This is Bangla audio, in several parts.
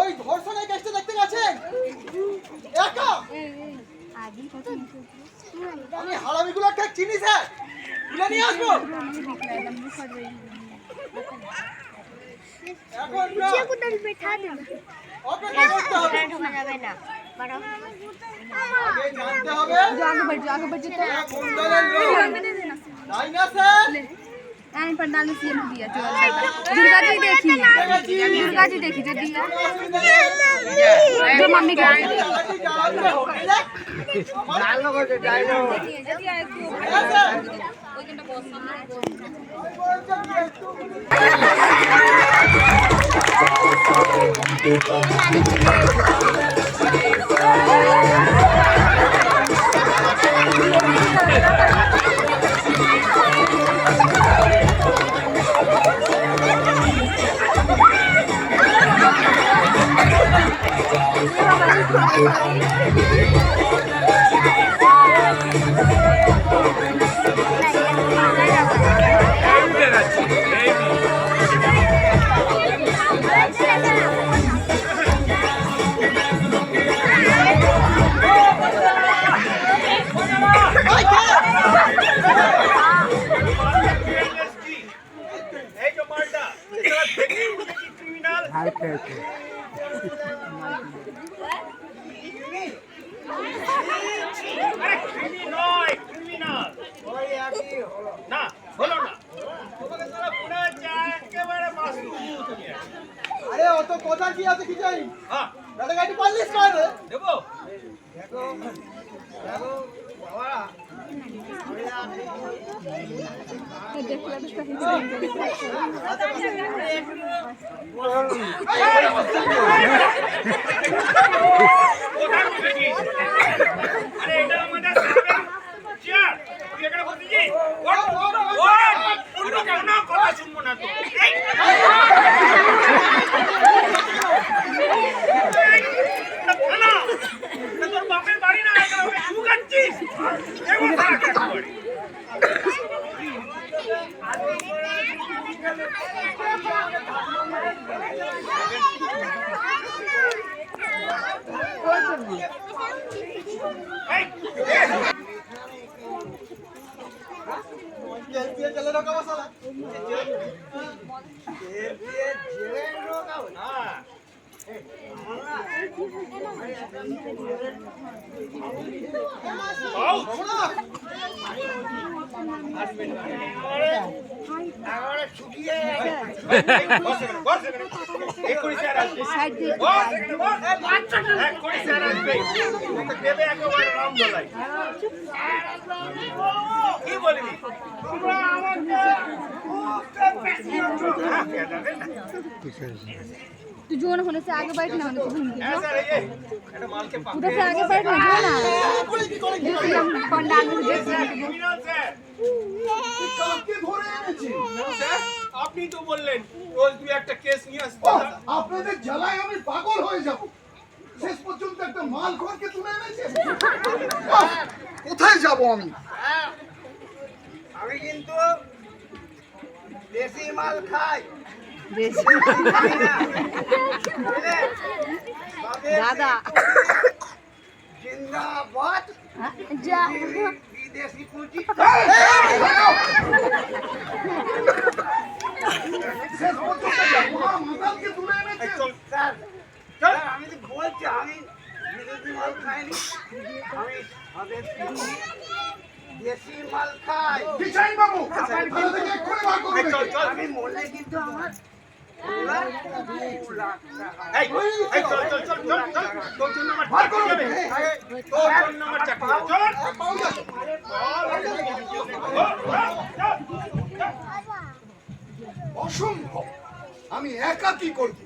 ওই ধর্ষণের কেসটা দেখতে গেছেন একা? আমি হারামিগুলো ঠিক চিনি স্যার, তুলে নিয়ে আসবো এখন। অপেক্ষা করতে হবে, আগে জানতে হবে কোন দলের লোক, তাই না স্যার? पंडाल में सीएम दिया दुर्गा जी देखी जो दिया जो मम्मी का আরে অত কথা কি আছে কি জানি? হ্যাঁ দাদা গাড়ি পারলিস কর দেব। দেখো দেখো বাবা चले रोका मसाला तू जो ना होने से आगे बैठना होने से घूम के उधर से आगे बैठना जो ना हम पंडाल में देख আপনি তো বললেন রোজ দুই একটা কেস নিয়ে আসতে। আপনাদের জ্বালায় আমি পাগল হয়ে যাব। শেষ পর্যন্ত একটা মাল খোরকে তুলে এনেছে। কোথায় যাব আমি? আমি কিন্তু দেশি মাল খাই। दादा जिंदाबाद जा विदेशी पूंजी। আমি তো বলছি আমি বিদেশি মাল খাইনি, আমি দেশি মাল খাই। বাবু আমি মরলে কিন্তু আমার অসম্ভব। আমি একা কি করব?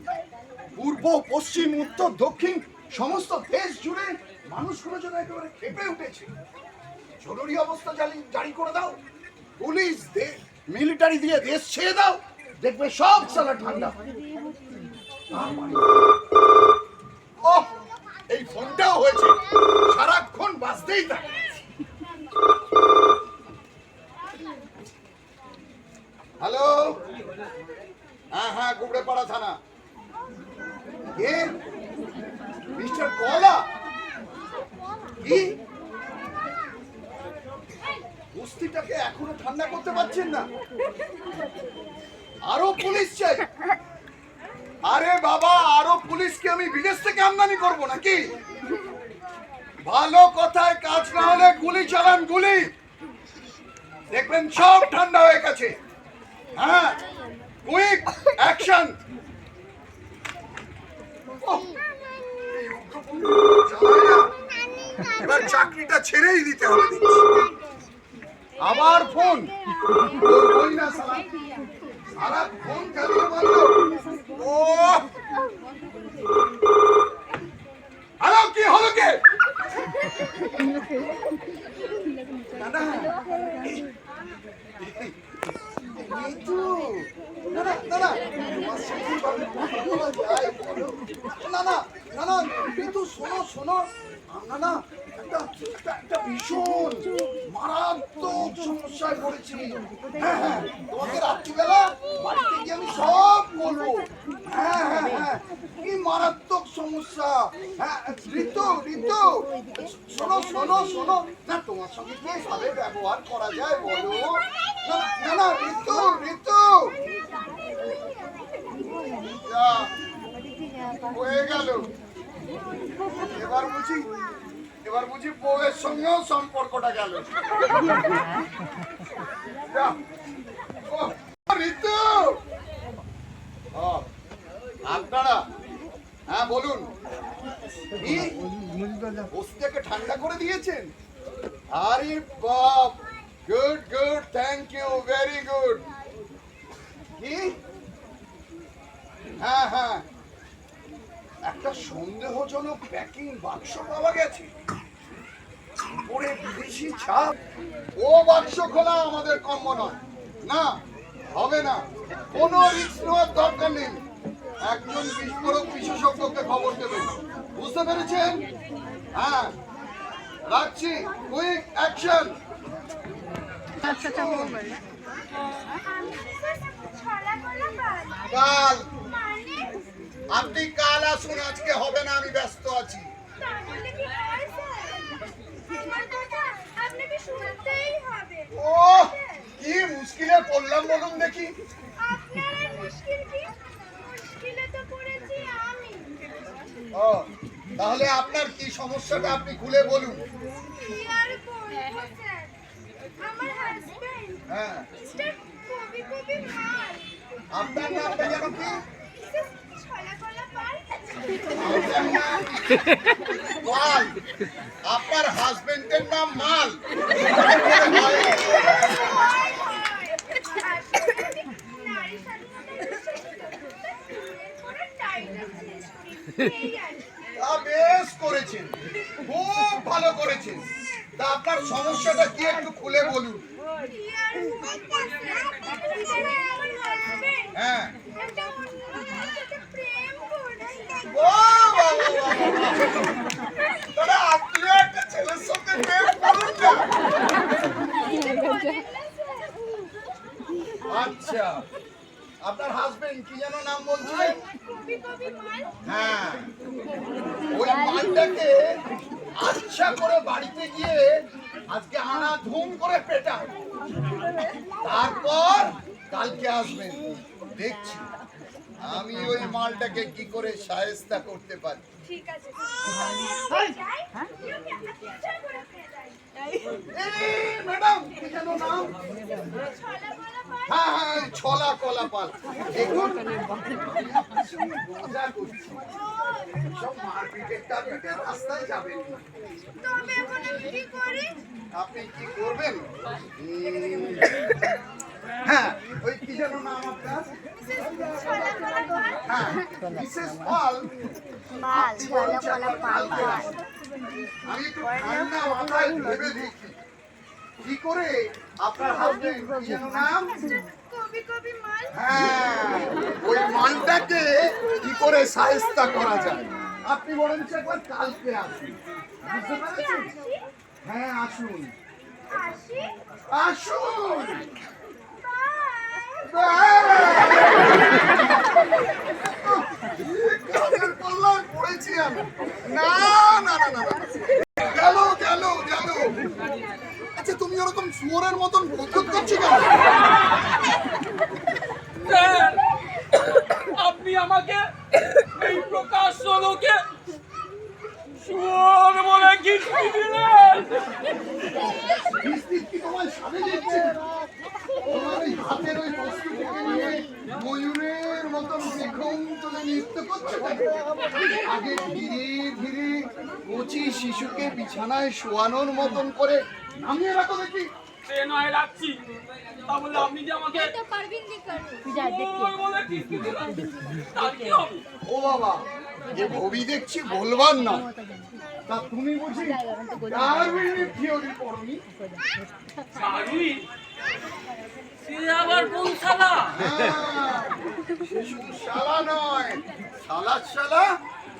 পূর্ব পশ্চিম উত্তর দক্ষিণ সমস্ত দেশ জুড়ে মানুষগুলো যেন একেবারে খেপে উঠেছে। জরুরি অবস্থা জারি করে দাও, পুলিশ মিলিটারি দিয়ে দেশ ছেড়ে দাও, দেখবে সব সালা ঠান্ডা। ও এই ফোনটাও হয়েছে, সারাক্ষণ বাজতেই থাকে। হ্যালো এখনো ঠান্ডা করতে পারছেন না? আরো পুলিশ চাই? আরে বাবা, আরো পুলিশকে আমি বিদেশ থেকে আমদানি করব নাকি? ভালো কথায় কাজ না হলে গুলি চালান, গুলি, দেখবেন সব ঠান্ডা হয়ে গেছে। হ্যাঁ, কুইক অ্যাকশন। এবার চাকরিটা ছেড়েই দিতে হবে দেখছি। আবার ফোন করবই না সারা, সারা ফোন চালিয়ে বললো ও হ্যালো, কি হলো কে? দাদা শোনো আমরা না একটা ভীষণ মারাত্মক সমস্যায় পড়েছি। হ্যাঁ হ্যাঁ, তোমাকে রাত্রিবেলা বাড়িতে গিয়ে আমি সব বলবো। হ্যাঁ হ্যাঁ হ্যাঁ, কি মারাত্মক সমস্যা। হ্যাঁ ঋতু, ঋতু শোনো শোনো শোনো না, তোমার সঙ্গে কিভাবে ব্যবহার করা যায় বলো? না না না, ঋতু ঋতু হয়ে গেল। এবার বুঝি বউয়ের সঙ্গেও সম্পর্কটা গেল। ঋতু, আপনারা হ্যাঁ বলুন, বস্তিটাকে ঠান্ডা করে দিয়েছেন? আরে বাপ, good good, thank you, very good. কি? হ্যাঁ হ্যাঁ, একটা সন্দেহজনক প্যাকিং বাক্স পাওয়া গেছে, উপরে বিদেশি ছাপ। ও বাক্স খোলা আমাদের কম্ম নয়, না হবে না, কোনো রিস্ক নেওয়ার দরকার নেই। একজন বিস্ফোরক বিশেষজ্ঞকে খবর দেবেন, বুঝতে পেরেছেন? হ্যাঁ রাখছি, কুইক অ্যাকশন। কাল আপনি কাল আসুন, আজকে হবে না, আমি ব্যস্ত আছি। ও কি মুশকিলে পড়লাম বলুন দেখি। ও তাহলে আপনার কি সমস্যাটা আপনি খুলে বলুন। হ্যাঁ, আপনার নামটা যেন কি? মাল। আপনার হাজবেন্ডের নাম মাল? বেশ করেছেন, খুব ভালো করেছেন। তা আপনার সমস্যাটা কি একটু খুলে বলুন। হ্যাঁ, আপনিও একটা ছেলের সঙ্গে প্রেম করুন না। আচ্ছা, আপনার হাজবেন্ড কি যেন নাম বলছিলেন? হ্যাঁ, ওই মালটাকে আচ্ছা করে বাড়িতে গিয়ে আজকে আনা ধুম করে পেটা, তারপর কালকে আসবেন, দেখছি আমি ওই মালটাকে কি করে শায়েস্তা করতে পারি। ঠিক আছে। ম্যাডাম কি যেন নাম? হ্যাঁ হ্যাঁ, ছলা কলা পাল। দেখুন মজা করছি, সব মারপিটের টার্গেটের রাস্তায় যাবেন। আপনি কি করবেন? হ্যাঁ, ওই কি যেন নাম আপনার? হ্যাঁ, মিসেস পাল। আমি একটু ঠান্ডা মাথায় ভেবে দেখি কি করে আপনার হাজবেন্ড কি যেন নাম? হ্যাঁ, ওই মালটাকে কি করে শায়েস্তা করা যায়। আপনি বলেন একবার কালকে আসুন, বুঝতে পেরেছেন? হ্যাঁ আসুন আসুন। পড়েছি আমি। না না না না, গেল গেল গেল। আচ্ছা তুমি ওরকম শুয়োরের মতন ভূত করছো কেন? স্যার, আপনি আমাকে এই প্রকাশ্য লোকে শুয়োর বলে কিস্তি দিলেন। কিস্তি কি তোমার সাথে দিচ্ছে? তোমার ওই হাতের ওই বস্তু থেকে নিয়ে ময়ূরের মতন পেখম তুলে নৃত্য করছো কেন? আগে ধীরে ধীরে কচি শিশুকে বিছানায় শোয়ানোর মতন করে নামিয়ে রাখো দেখি। সে নয় রাখছি, তা বলে আপনি যে আমাকে শুয়োর বলে কিস্তি দিলেন, তার কি হবে? ও বাবা, যে ভবি দেখছি বলবার না। তা তুমি বুঝি ডারউইনের থিওরি পড়নি? ডারউইন? সে আবার কোন শালা? হ্যাঁ, শিশু শালা নয়, শালা শালা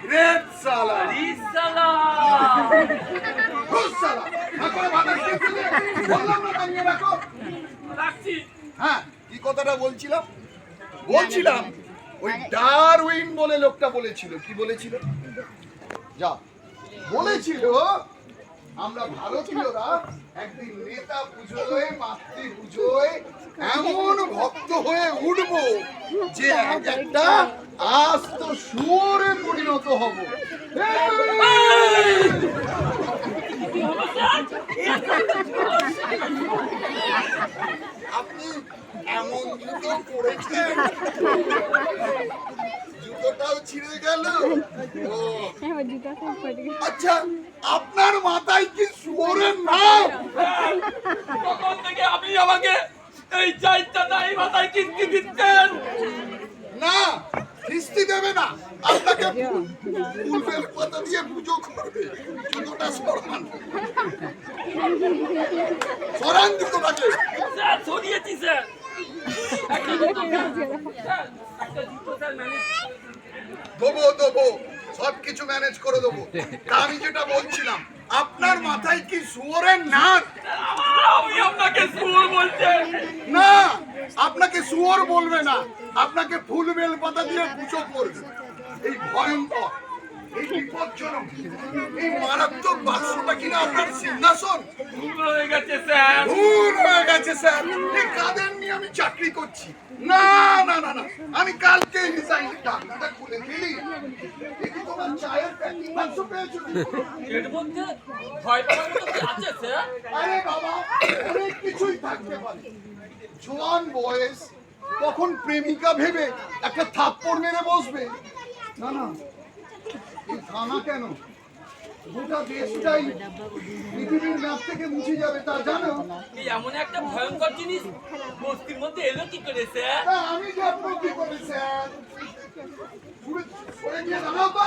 গ্রেট শালা। আরে শালা! ঘুষ শালা। না করে বাতাস দিচ্ছি যে, বললাম না নামিয়ে রাখো। রাখছি। হ্যাঁ, কি কথাটা বলছিলাম ওই ডারউইন বলে লোকটা বলেছিল। কি বলেছিল? যা বলেছিল, আমরা ভারতীয়রা একদিন নেতা পুজোয়, মাতৃ পুজোয় এমন ভক্ত হয়ে উঠবো যে একটা আস্ত শুয়োরে পরিণত হব। আপনি এমন জুতো পরেছেন, জুতোটাও ছিঁড়ে গেল। ও আচ্ছা, আপনার মাথায় কি শুয়োরের নাম? তখন থেকে আপনি আমাকে এই চারটা দাড়ি মাথায় কিস্তি দিচ্ছেন। না, কিস্তি দেবে না, আপনাকে ফুলের পাতা দিয়ে পুজো করবে। জুতোটা সরান, সরান জুতোটাকে। Sir, সরিয়েছি sir. একটা জুতো স্যার, একটা জুতো স্যার ম্যানেজ দেবো, সবকিছু ম্যানেজ করে দেবো। তা আমি যেটা বলছিলাম, আপনার মাথায় কি শুয়োরের নাক? আমি আপনাকে শুয়োর বলছেন। না, আপনাকে শুয়োর বলবে না, আপনাকে ফুল বেল পাতা দিয়ে পুজো করবে। এই ভয়ঙ্কর, এই বিপজ্জনক, এই মারাত্মক বাক্সটা কিনা আপনার সিংহাসন। ভুল হয়ে গেছে স্যার। ভুল হয়ে গেছে স্যার। এই কাদের নিয়ে আমি চাকরি করছি? না না না না, আমি কালকে রিজাইনের ঢাকনাটা খুলে দিলি। দেখি তোমার চায়ের প্যাকিং বাক্স পেয়েছো? এর মধ্যে ভয় পাওয়ার মতো কি আছে স্যার? আরে বাবা, অনেক কিছুই থাকতে পারে। জোয়ান বয়স, তখন প্রেমিকা ভেবে একটা থাপ্পড় মেরে বসবে। না না, এই থানা কেন, গোটা দেশটাই পৃথিবীর ম্যাপ থেকে মুছে যাবে, তা জানো? এই এমন একটা ভয়ঙ্কর জিনিস বস্তির মধ্যে এলো কি করে স্যার? তা আমি জানবো কি করে স্যার? সরে গিয়ে দাঁড়াও তো,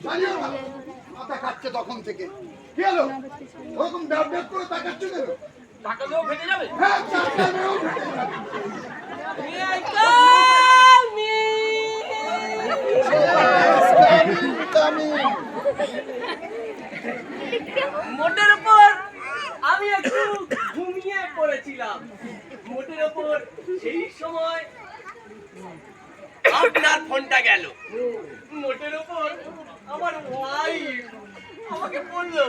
জানিও না। মাথা কাটছে তখন থেকে। কি হলো, ওরকম ড্যাব ড্যাব করে তাকাচ্ছ কেন? টাকালেও ফেটে যাবে। হ্যাঁ, চারটা মেয়েও ফেটে যাবে। মোটের উপর আমি একটু ঘুমিয়ে পড়েছিলাম। মোটের উপর সেই সময় আপনার ফোনটা গেল। মোটের উপর আমার ওয়াইফ আমাকে বললো,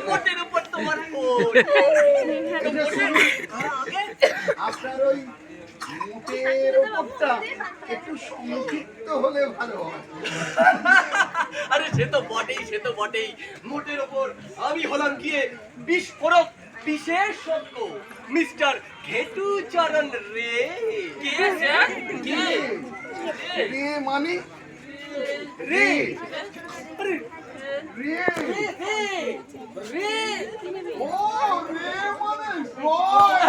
মোটের উপর তোমার ফোন। আপনার ওই মুখের ওপরটা একটু সংক্ষিপ্ত হলে ভালো হয়। আরে সে তো বটেই। মোটের ওপর আমি হলাম গিয়ে বিস্ফোরক বিশেষজ্ঞ মিস্টার ঘেটুচরণ রে। কে স্যার? কে? রে মানে? রে রে রে ও রে মানে রয়।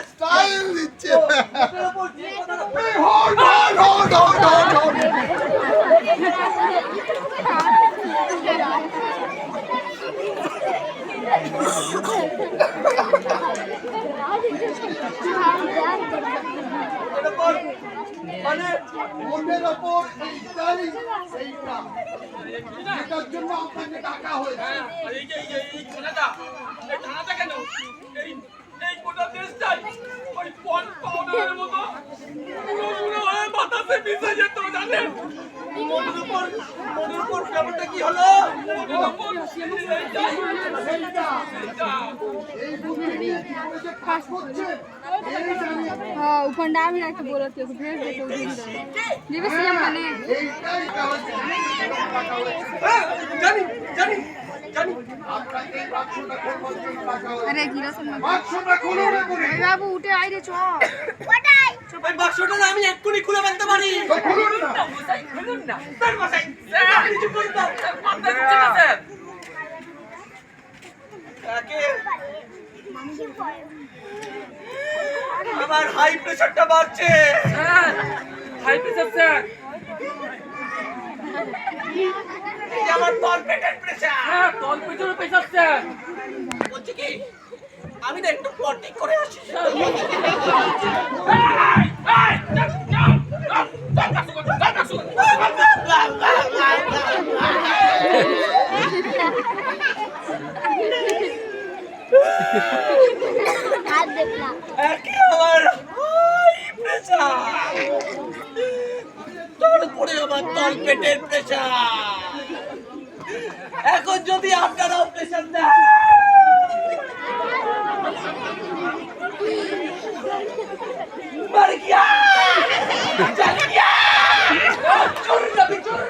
স্টাইল দিচ্ছে। মোটের ওপর যে কথাটা এই hold on. মানে মোটের ওপর এইটাই সেইটা, যেটার জন্য আপনাকে ডাকা হয়েছে। হ্যাঁ, আর এই থানাটা কেন? এই গোটা দেশটাই ওই পন পাউডারের মতো গুঁড়ো গুঁড়ো হয়ে বাতাসে মিশে যেত, জানেন? মোটের উপর ব্যাপারটা কি হলো? हाँ उखंडा भी रख बोला थे तो भेज दे तो दिवस ये माने এইটাই কাগজ। জানি জানি জানি আপনার এই বাক্সটা খোলবার জন্য রাখা হয়েছে। अरे गिरा सुन বাক্সটা খুলে না করে। बाबू उठे आई रे चो ওই বাক্সটা না আমি এক্ষুনি খুলে ফেলতে পারি। তো খুলুন না। স্যার মশাই, স্যার, কিছু করুন না। মাথা ঘুরছে না, স্যার। কাকে? আমার হাই প্রেসারটা বাড়ছে। High pressure sir. এই যে আমার তলপেটের প্রেসার। হ্যাঁ তলপেটের প্রেসার স্যার। বলছি কি আমি না একটু পটি করে আসি। একে আমার হাই প্রেসার, তারপরে আমার তলপেটের প্রেসার। এখন যদি আপনারাও প্রেসার দেন मर गया चल गया चोर कभी चोर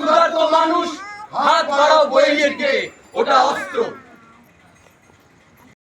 উদার তো মানুষ হাত বাড়াও বইয়ের দিকে, ওটা